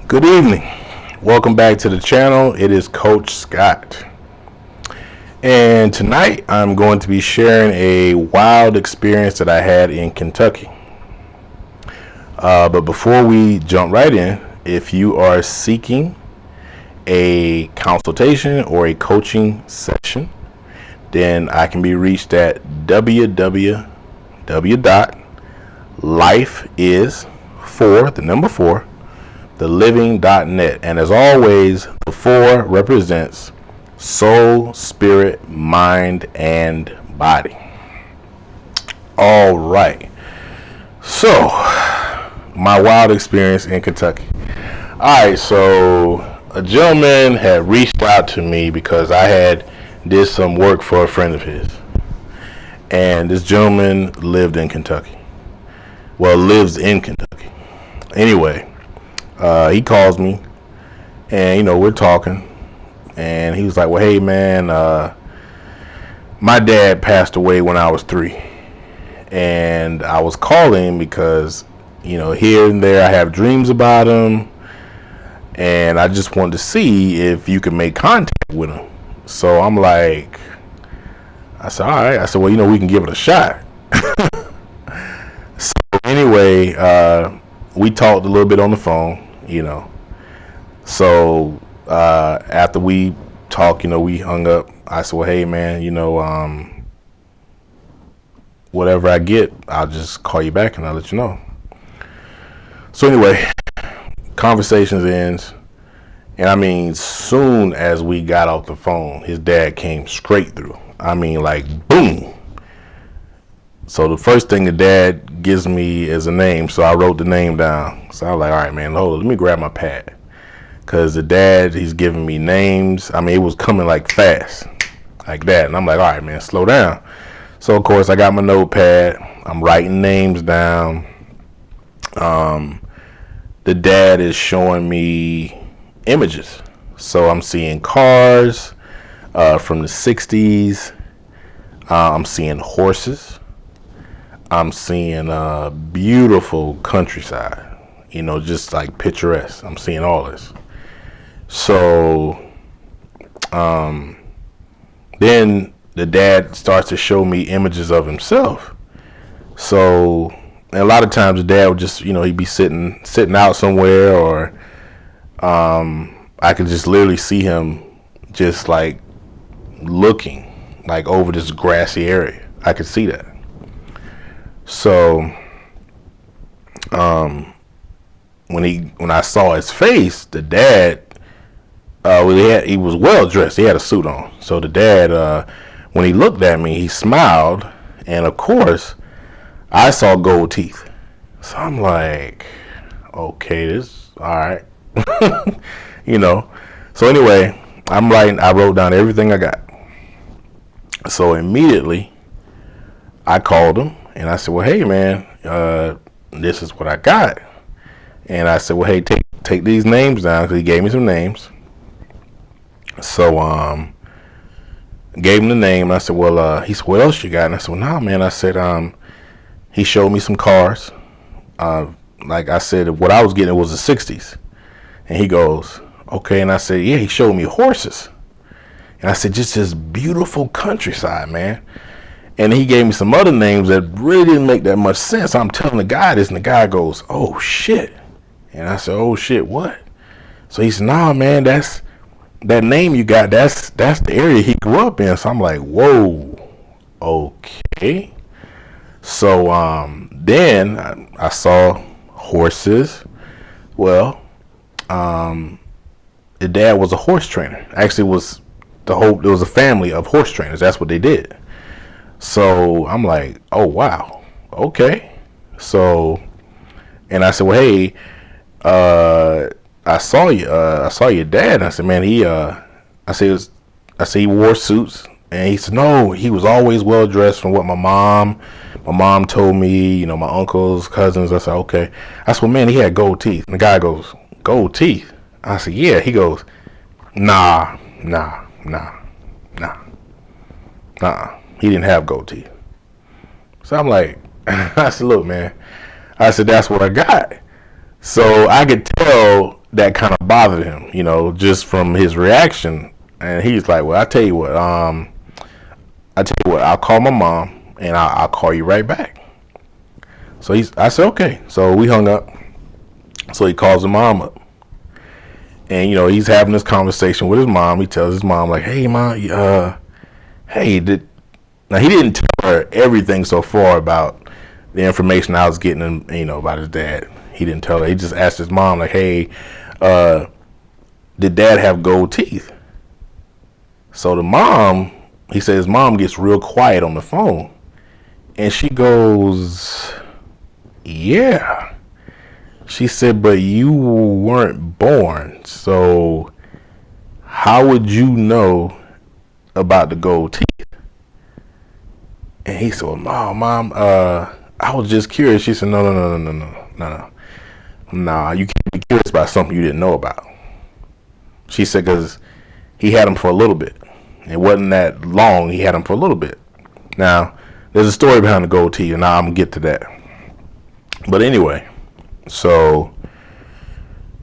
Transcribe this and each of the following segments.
Good evening. Welcome back to the channel. It is Coach Scott. And tonight I'm going to be sharing a wild experience that I had in Kentucky. But before we jump right in, if you are seeking a consultation or a coaching session, then I can be reached at www.lifeis4theliving.net. And as always, the 4 represents soul, spirit, mind, and body. All right. So, my wild experience in Kentucky. All right. So, a gentleman had reached out to me because I had did some work for a friend of his. And this gentleman lived in Kentucky. Well, lives in Kentucky. Anyway, he calls me and, we're talking. And he was like, well, hey, man, my dad passed away when I was 3. And I was calling because, here and there I have dreams about him. And I just wanted to see if you could make contact with him. So I'm like, I said, all right. I said, well, we can give it a shot. So anyway, we talked a little bit on the phone, So after we talked, we hung up. I said, well, hey, man, whatever I get, I'll just call you back and I'll let you know. So anyway, conversations ends. And I mean, soon as we got off the phone, his dad came straight through. I mean, like, boom. So the first thing the dad gives me is a name. So I wrote the name down. So I was like, all right, man, hold on. Let me grab my pad. Because the dad, he's giving me names. I mean, it was coming like fast, like that. And I'm like, all right, man, slow down. So, of course, I got my notepad. I'm writing names down. The dad is showing me images. So I'm seeing cars from the 60s. I'm seeing horses. I'm seeing beautiful countryside, just like picturesque. I'm seeing all this. So then the dad starts to show me images of himself. So and a lot of times the dad would just, he'd be sitting out somewhere, or I could just literally see him just like looking like over this grassy area. I could see that. So when I saw his face, the dad, he was well dressed. He had a suit on. So the dad, when he looked at me, he smiled, and of course, I saw gold teeth. So I'm like, okay, this all right. So anyway, I wrote down everything I got. So immediately I called him and I said, well, hey, man, this is what I got. And I said, well, hey, take these names down, because he gave me some names. So gave him the name. I said, well, he said, what else you got? And I said, well, nah, man. I said, he showed me some cars. Like I said, what I was getting was the 60s. And he goes, okay. And I said, yeah, he showed me horses. And I said, just this beautiful countryside, man. And he gave me some other names that really didn't make that much sense. I'm telling the guy this, and the guy goes, oh, shit. And I said, oh, shit, what? So he said, nah, man, that name you got, that's the area he grew up in. So I'm like, whoa, okay. So then I saw horses. Well, the dad was a horse trainer. Actually, it was a family of horse trainers. That's what they did. So I'm like, oh wow, okay. So, and I said, well, hey, I saw your dad. And I said, man, I said he wore suits. And he said, no, he was always well dressed, from what my mom told me, my uncles, cousins. I said, okay. I said, well, man, he had gold teeth. And the guy goes, gold teeth? I said, yeah. He goes, nah. He didn't have gold teeth. So I'm like, I said, look, man. I said, that's what I got. So I could tell that kind of bothered him, just from his reaction. And he's like, well, I tell you what, I'll call my mom and I'll call you right back. So I said, okay. So we hung up. So he calls his mom up. And, he's having this conversation with his mom. He tells his mom, like, hey, mom, now he didn't tell her everything so far about the information I was getting, about his dad. He didn't tell her. He just asked his mom, like, hey, did dad have gold teeth? So the mom, he said his mom gets real quiet on the phone. And she goes, yeah. She said, but you weren't born, so how would you know about the gold teeth? And he said, well, no, mom, I was just curious. She said, no. Nah, you can't be curious about something you didn't know about. She said, because he had them for a little bit. It wasn't that long. He had them for a little bit. Now, there's a story behind the gold teeth, and now I'm going to get to that. But anyway, so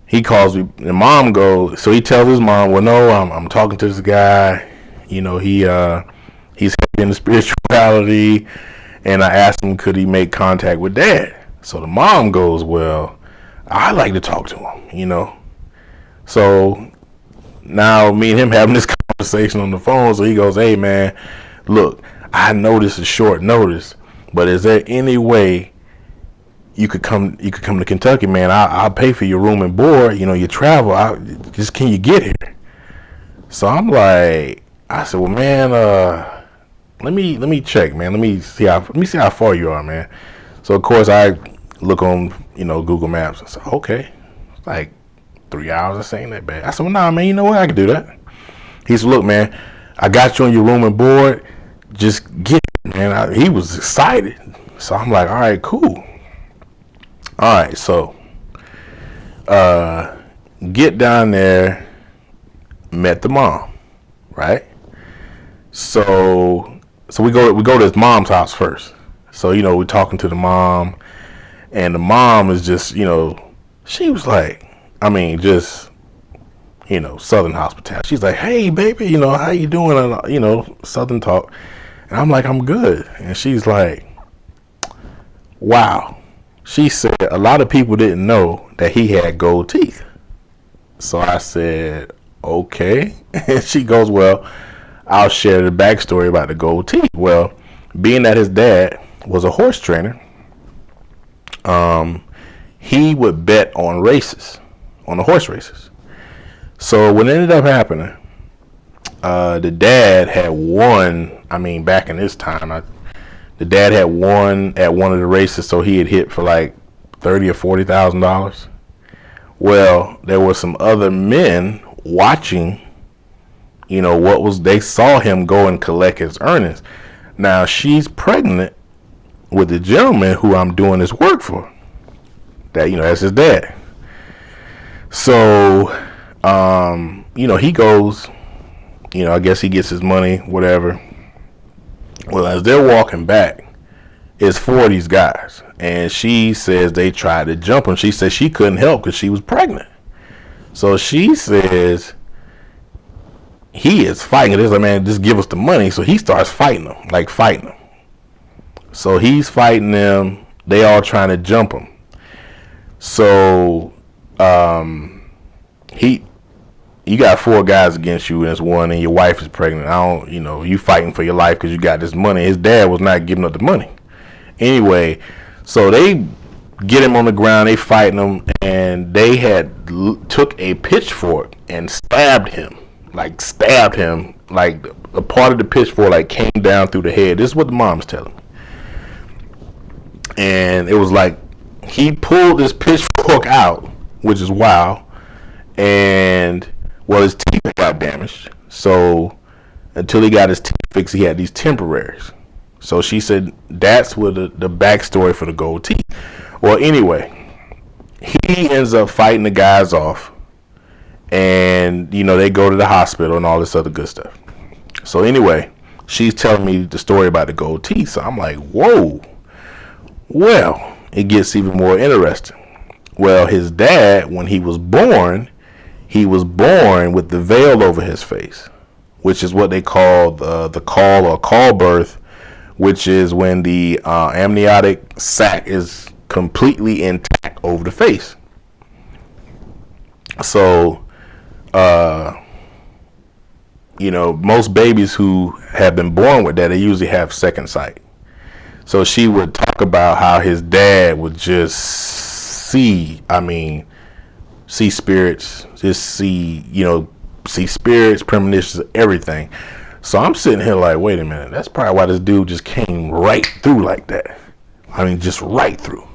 he calls me, and mom goes, so he tells his mom, well, no, I'm talking to this guy. He's heavy into spirituality, and I asked him, could he make contact with dad? So the mom goes, well, I like to talk to him, So now me and him having this conversation on the phone. So he goes, hey, man, look, I know this is short notice, but is there any way you could come to Kentucky, man? I'll pay for your room and board, your travel. Can you get here? So I'm like, I said, well, man, let me check, man. Let me see how far you are, man. So of course I look on, Google Maps. I said, okay, it's like 3 hours. I said, ain't that bad. I said, well, nah, man, you know what? I can do that. He said, look, man, I got you on your room and board. Just get it, man. He was excited. So I'm like, all right, cool. All right, so get down there, met the mom, right? So we go to his mom's house first. So we're talking to the mom, and the mom is just she was like, just Southern hospitality. She's like, hey baby, how you doing? Southern talk, and I'm like, I'm good, and she's like, wow. She said a lot of people didn't know that he had gold teeth. So I said, okay. And she goes, well, I'll share the backstory about the gold teeth. Well, being that his dad was a horse trainer, he would bet on races, on the horse races. So what ended up happening, the dad had won, back in this time, the dad had won at one of the races, so he had hit for like $30,000 or $40,000. Well, there were some other men watching, they saw him go and collect his earnings. Now she's pregnant with the gentleman who I'm doing this work for. That, that's his dad. So, he goes, I guess he gets his money, whatever. Well, as they're walking back, it's 4 of these guys, and she says they tried to jump him. She says she couldn't help because she was pregnant. So she says he is fighting. This like, man, just give us the money. So he starts fighting them. So he's fighting them. They all trying to jump him. So you got 4 guys against you, and it's one, and your wife is pregnant. You fighting for your life because you got this money. His dad was not giving up the money. Anyway, so they get him on the ground, they fighting him, and they had took a pitchfork and stabbed him, like a part of the pitchfork came down through the head. This is what the mom's telling me. And it was like he pulled this pitchfork out, which is wild, and his teeth got damaged. So until he got his teeth fixed, he had these temporaries. So she said that's what the backstory for the gold teeth. Well, anyway, he ends up fighting the guys off, and they go to the hospital and all this other good stuff. So anyway, she's telling me the story about the gold teeth. So I'm like, whoa. Well, it gets even more interesting. Well, his dad, when he was born with the veil over his face, which is what they call the call or call birth, which is when the amniotic sac is completely intact over the face. So, most babies who have been born with that, they usually have second sight. So she would talk about how his dad would just see spirits, see spirits, premonitions, everything. So I'm sitting here like, wait a minute, that's probably why this dude just came right through like that. Just right through.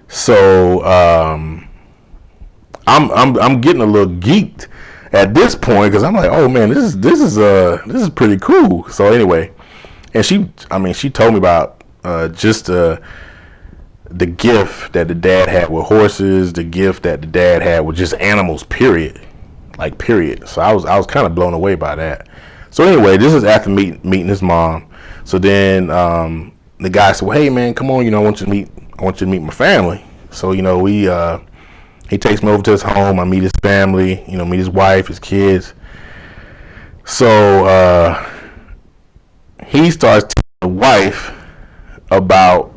So I'm getting a little geeked at this point because I'm like, oh man, this is pretty cool. So anyway, and she told me about just the gift that the dad had with horses, the gift that the dad had with just animals, period. So I was kind of blown away by that. So anyway, this is after meeting his mom. So then the guy said, well, hey man, come on, I want you to meet my family. So he takes me over to his home. I meet his family, meet his wife, his kids. So he starts telling the wife about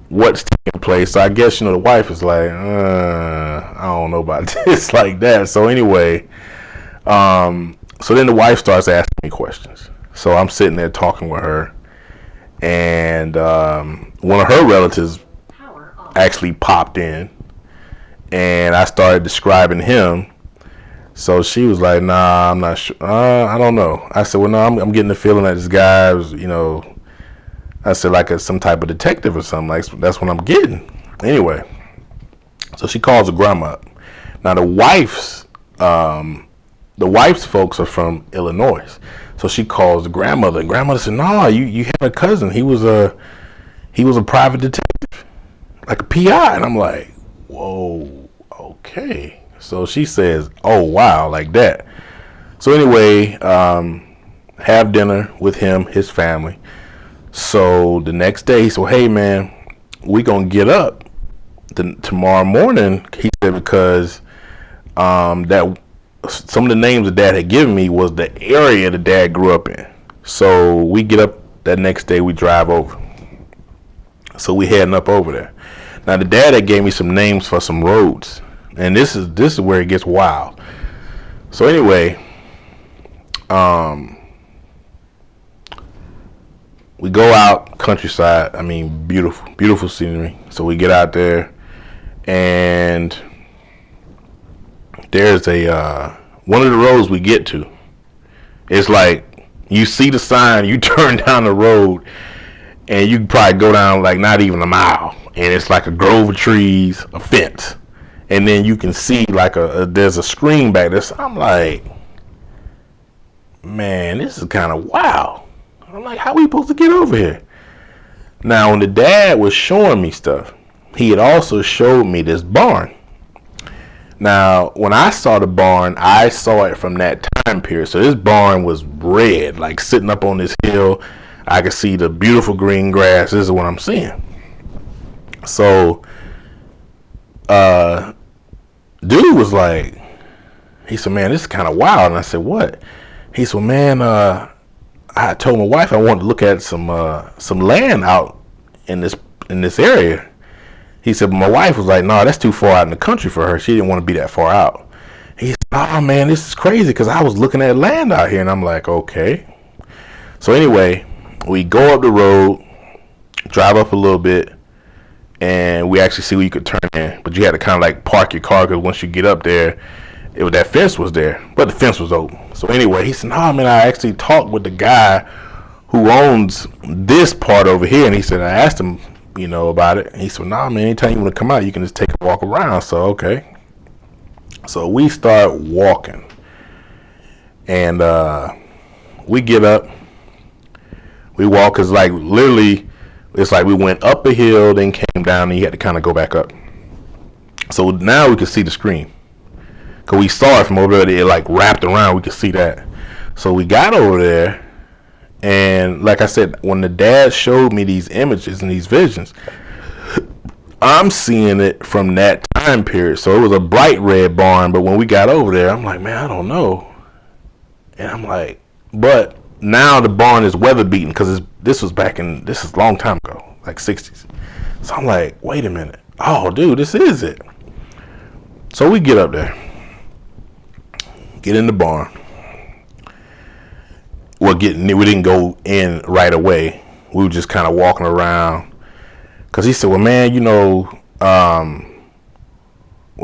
what's taking place. So I guess the wife is like, I don't know about this like that. So anyway, so then the wife starts asking me questions. So I'm sitting there talking with her, and one of her relatives actually popped in, and I started describing him. So she was like, nah, I'm not sure. I don't know. I said, well, no, I'm getting the feeling that this guy was, I said like some type of detective or something. Like that's what I'm getting. Anyway, so she calls the grandma up. Now the wife's folks are from Illinois, so she calls the grandmother. And grandmother said, "No, you had a cousin. He was a private detective, like a PI." And I'm like, "Whoa, okay." So she says, "Oh wow, like that." So anyway, have dinner with him, his family. So the next day, he said, well, hey man, we gonna get up tomorrow morning. He said because that some of the names the dad had given me was the area the dad grew up in. So we get up that next day, we drive over. So we heading up over there. Now the dad had gave me some names for some roads, and this is where it gets wild. So anyway, we go out countryside. Beautiful scenery. So we get out there, and there's one of the roads we get to. It's like you see the sign, you turn down the road, and you can probably go down like not even a mile, and it's like a grove of trees, a fence, and then you can see like there's a screen back there. So I'm like, man, this is kind of wild. I'm like, how we supposed to get over here? Now, when the dad was showing me stuff, he had also showed me this barn. Now, when I saw the barn, I saw it from that time period. So this barn was red, like sitting up on this hill. I could see the beautiful green grass. This is what I'm seeing. So, dude was like, he said, man, this is kind of wild. And I said, what? He said, man, I told my wife I wanted to look at some land out in this area. He said, but my wife was like, no, that's too far out in the country for her. She didn't want to be that far out. He said, oh man, this is crazy because I was looking at land out here. And I'm like, okay. So anyway, we go up the road, drive up a little bit, and we actually see where you could turn in. But you had to kind of like park your car because once you get up there, that fence was there, but the fence was open. So anyway, he said, "No, man, I actually talked with the guy who owns this part over here." And he said, I asked him, about it. And he said, "No, man, anytime you want to come out, you can just take a walk around." So okay. So we start walking, and we get up. We walk, cause like literally, it's like we went up a hill, then came down, and you had to kind of go back up. So now we can see the screen. Cause we saw it from over there, it like wrapped around, we could see that. So we got over there, and like I said, when the dad showed me these images and these visions, I'm seeing it from that time period. So it was a bright red barn, but when we got over there, I'm like, man, I don't know. And I'm like, but now the barn is weather beaten because this is a long time ago, like 60s. So I'm like, wait a minute. Oh, dude, this is it. So we get up there, get in the barn. Well, we didn't go in right away. We were just kind of walking around. Because he said, well, man, well,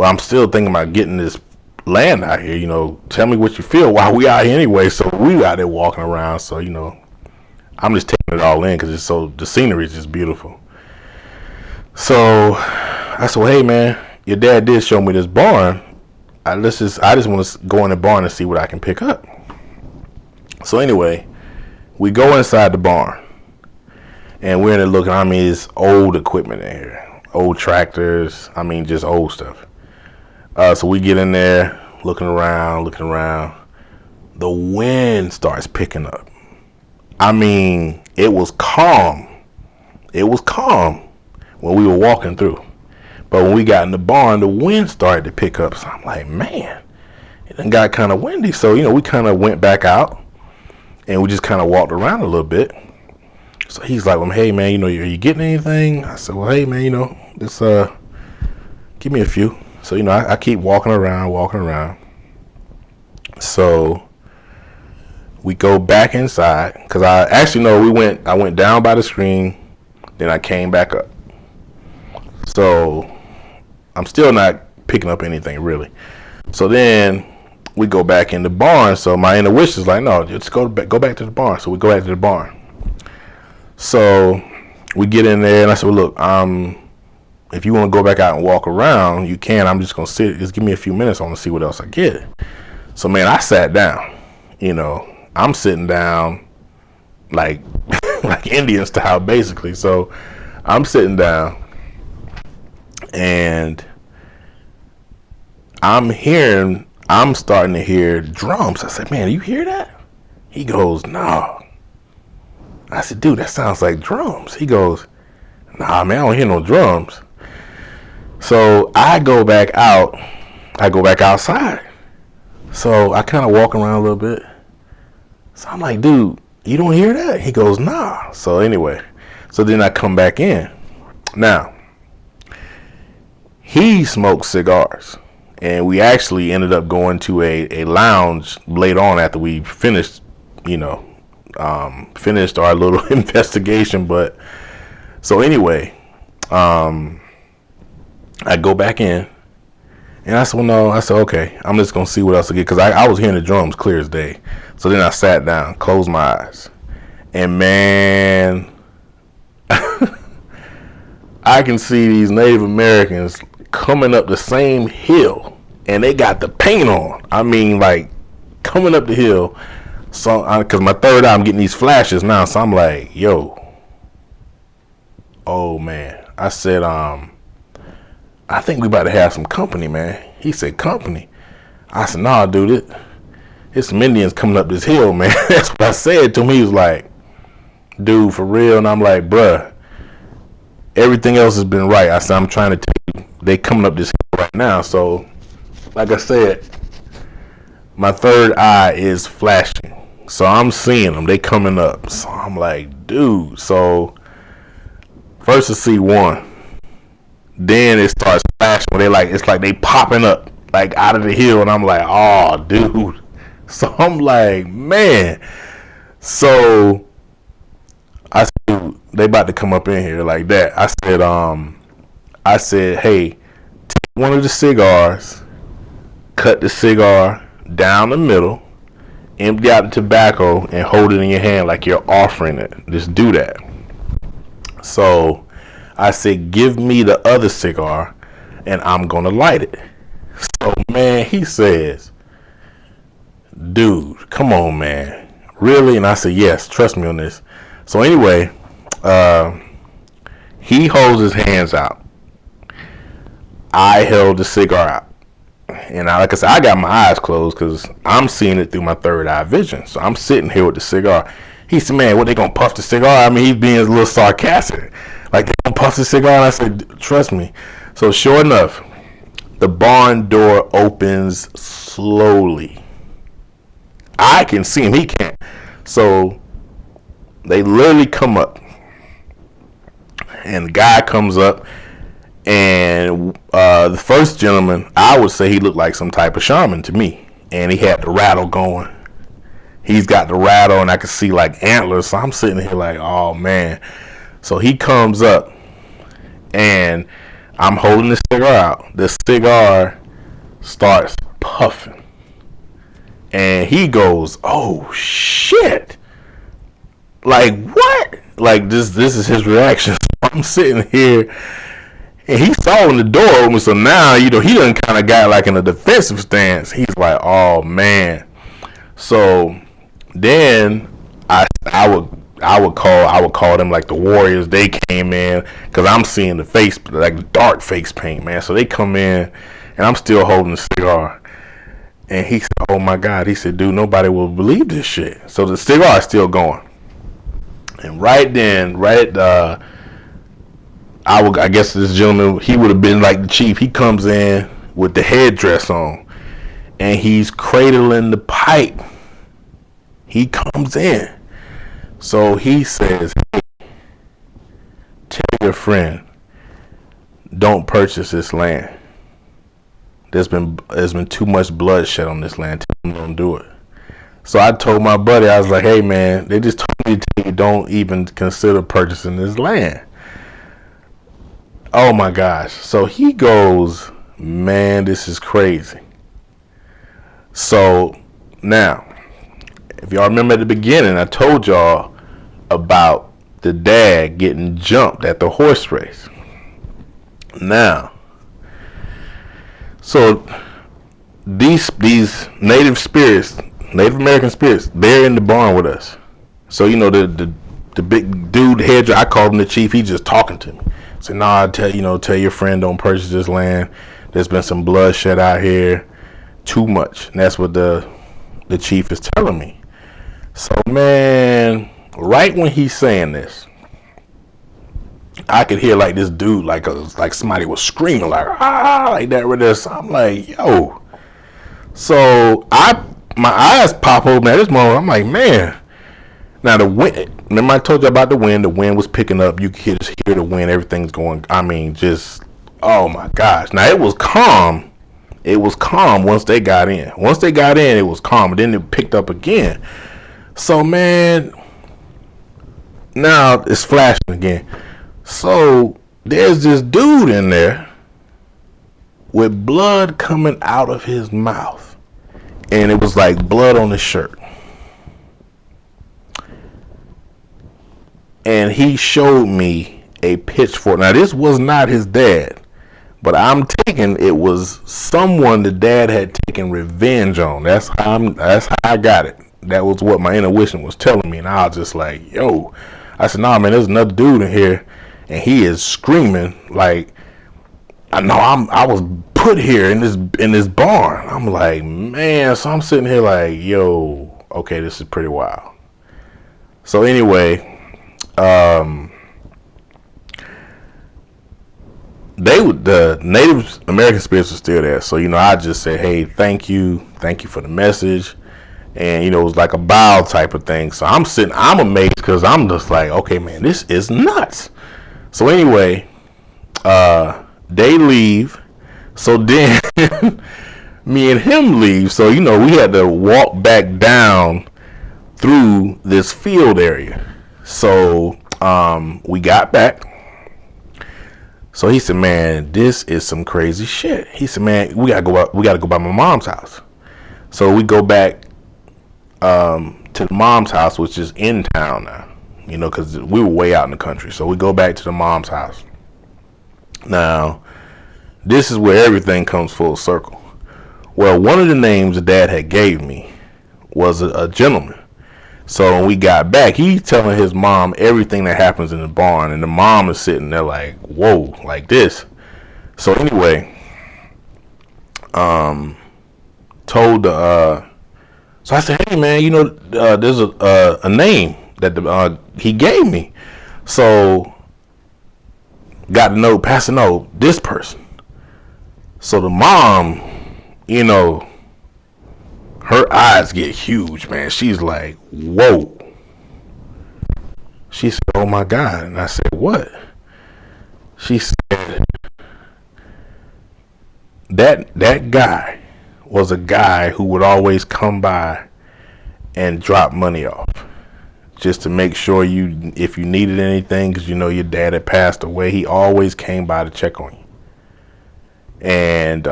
I'm still thinking about getting this land out here. Tell me what you feel while we out here anyway. So we out there walking around. So, I'm just taking it all in because the scenery is just beautiful. So I said, well, hey, man, your dad did show me this barn. I just want to go in the barn and see what I can pick up. So anyway, we go inside the barn. And we're in there looking, it's old equipment in here. Old tractors, just old stuff. So we get in there, looking around. The wind starts picking up. It was calm. It was calm when we were walking through. But when we got in the barn, the wind started to pick up. So I'm like, man, it done got kind of windy. So, we kind of went back out. And we just kind of walked around a little bit. So he's like, well, hey, man, are you getting anything? I said, well, hey, man, just give me a few. So, I keep walking around. So we go back inside because I went down by the screen, then I came back up. So I'm still not picking up anything really. So then we go back in the barn. So my inner wish is like, no, just go back to the barn. So we go back to the barn. So we get in there and I said, well, look, if you want to go back out and walk around, you can. I'm just going to sit. Just give me a few minutes. I want to see what else I get. So, man, I sat down. I'm sitting down like like Indian style, basically. So I'm sitting down and I'm starting to hear drums. I said, man, you hear that? He goes, no. I said, dude, that sounds like drums. He goes, nah, man, I don't hear no drums. So I go back outside. So I kind of walk around a little bit. So I'm like, dude, you don't hear that? He goes, nah. So anyway, then I come back in. Now, he smokes cigars. And we actually ended up going to a lounge later on after we finished, finished our little investigation. But so anyway, I go back in and I said, well, no, okay, I'm just going to see what else I get. Because I was hearing the drums clear as day. So then I sat down, closed my eyes, and man, I can see these Native Americans coming up the same hill and they got the paint on. Like coming up the hill. So, because my third eye, I'm getting these flashes now. So I'm like, yo, oh man. I said, I think we about to have some company, man. He said, company? I said, nah, dude, it's some Indians coming up this hill, man. That's what I said to him. He was like, dude, for real? And I'm like, bruh, everything else has been right. I said, I'm trying to tell you, they coming up this hill right now. So, like I said, my third eye is flashing. So I'm seeing them. They coming up. So I'm like, dude. So first I see one. Then it starts flashing when it's like they popping up like out of the hill. And I'm like, oh, dude. So I'm like, man. So I said, they about to come up in here like that. I said, hey, take one of the cigars, cut the cigar down the middle, empty out the tobacco, and hold it in your hand like you're offering it. Just do that. So I said, give me the other cigar, and I'm going to light it. So, man, he says, dude, come on, man. Really? And I said, yes, trust me on this. So anyway, he holds his hands out. I held the cigar out. And like I said, I got my eyes closed because I'm seeing it through my third eye vision. So I'm sitting here with the cigar. He said, man, what, they going to puff the cigar? He's being a little sarcastic. Like, they going to gonna puff the cigar? And I said, trust me. So sure enough, the barn door opens slowly. I can see him. He can't. So they literally come up. And the guy comes up. And the first gentleman, I would say he looked like some type of shaman to me. And he had the rattle going. He's got the rattle, and I could see like antlers. So I'm sitting here like, oh man. So he comes up, and I'm holding the cigar out. The cigar starts puffing, and he goes, "Oh shit!" Like what? Like this is his reaction. So I'm sitting here, and he saw when the door opened. So now he done kind of got like in a defensive stance. He's like, "Oh man." So then I would call them like the Warriors. They came in because I'm seeing the face, like dark face paint, man. So they come in, and I'm still holding the cigar. And he said, "Oh my God," he said, "Dude, nobody will believe this shit." So the cigar is still going. And I guess this gentleman, he would have been like the chief. He comes in with the headdress on, and he's cradling the pipe. He comes in. So he says, "Hey, tell your friend, don't purchase this land. There's been too much bloodshed on this land. Tell them don't do it." So I told my buddy, I was like, "Hey man, they just told me to tell you don't even consider purchasing this land." Oh my gosh. So he goes, "Man, this is crazy." So now, if y'all remember at the beginning, I told y'all about the dad getting jumped at the horse race. Now, so these Native American spirits, they're in the barn with us. So the big dude head, I called him the chief. He's just talking to me. So nah, tell your friend don't purchase this land. There's been some bloodshed out here, too much. And that's what the chief is telling me. So man, right when he's saying this, I could hear like this dude, like somebody was screaming like like that right there. So I'm like, yo. So my eyes pop open at this moment. I'm like, man. Now the wind. Remember I told you about the wind. The wind was picking up. You could just hear the wind. Everything's going. I mean, just oh my gosh. Now it was calm. It was calm once they got in. Once they got in, it was calm. But then it picked up again. So man, now it's flashing again. So there's this dude in there with blood coming out of his mouth, and it was like blood on his shirt. And he showed me a pitchfork. Now this was not his dad, but I'm taking it was someone the dad had taken revenge on. That's how I got it. That was what my intuition was telling me, and I was just like, yo. I said, nah, man, there's another dude in here, and he is screaming like, I know I was put here in this barn. I'm like, man. So I'm sitting here like, yo, okay, this is pretty wild. So anyway, the Native American spirits were still there. So I just said, hey, thank you for the message. And it was like a bow type of thing. So I'm amazed because I'm just like, okay, man, this is nuts. So anyway, they leave. So then me and him leave. So we had to walk back down through this field area. So we got back. So he said, man, this is some crazy shit. He said, man, we gotta go by my mom's house. So we go back to the mom's house, which is in town now, because we were way out in the country. So we go back to the mom's house. Now, this is where everything comes full circle. Well, one of the names the dad had gave me was a gentleman. So when we got back, he's telling his mom everything that happens in the barn, and the mom is sitting there like, whoa, like this. So anyway, told so I said, hey man, there's a name that he gave me. So got to know Pastor No, this person. So the mom, her eyes get huge, man. She's like, whoa. She said, oh my God. And I said, what? She said, that guy was a guy who would always come by and drop money off just to make sure if you needed anything, because your dad had passed away, he always came by to check on you. And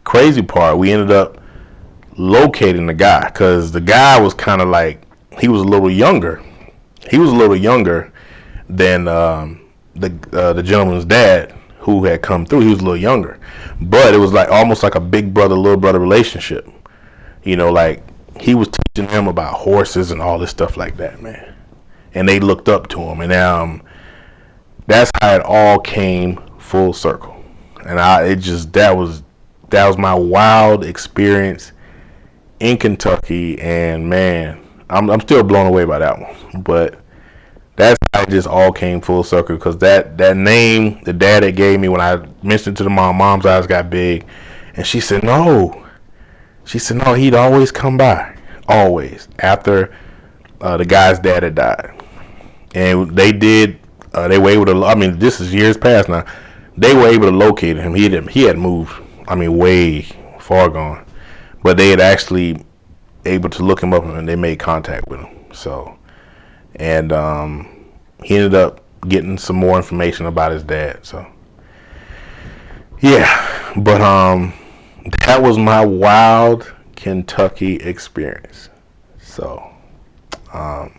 crazy part, we ended up locating the guy, because the guy was kind of like, he was a little younger than the gentleman's dad who had come through. He was a little younger, but it was like almost like a big brother little brother relationship. Like he was teaching them about horses and all this stuff like that, man. And they looked up to him, and that's how it all came full circle. And that was my wild experience in Kentucky, and man, I'm still blown away by that one. But that's how it just all came full circle, because that name the dad had gave me, when I mentioned it to the mom's eyes got big, and she said no, he'd always come by, always, after the guy's dad had died. And they were able to, this is years past now, they were able to locate him. He had moved, way far gone, but they had actually able to look him up, and they made contact with him. So, and he ended up getting some more information about his dad. So, yeah, but that was my wild Kentucky experience. So, I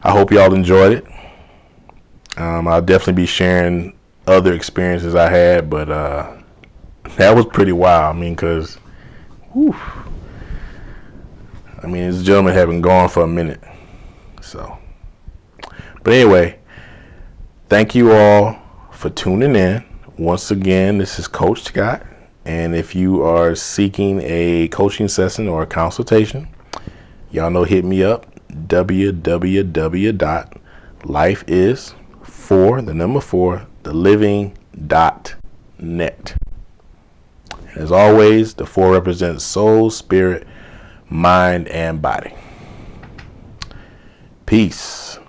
hope y'all enjoyed it. I'll definitely be sharing other experiences I had, but that was pretty wild. Because, this gentleman had been gone for a minute. So, but anyway, thank you all for tuning in. Once again, this is Coach Scott, and if you are seeking a coaching session or a consultation, y'all know, hit me up, www.lifeis4theliving.net. As always, the 4 represents soul, spirit, mind, and body. Peace.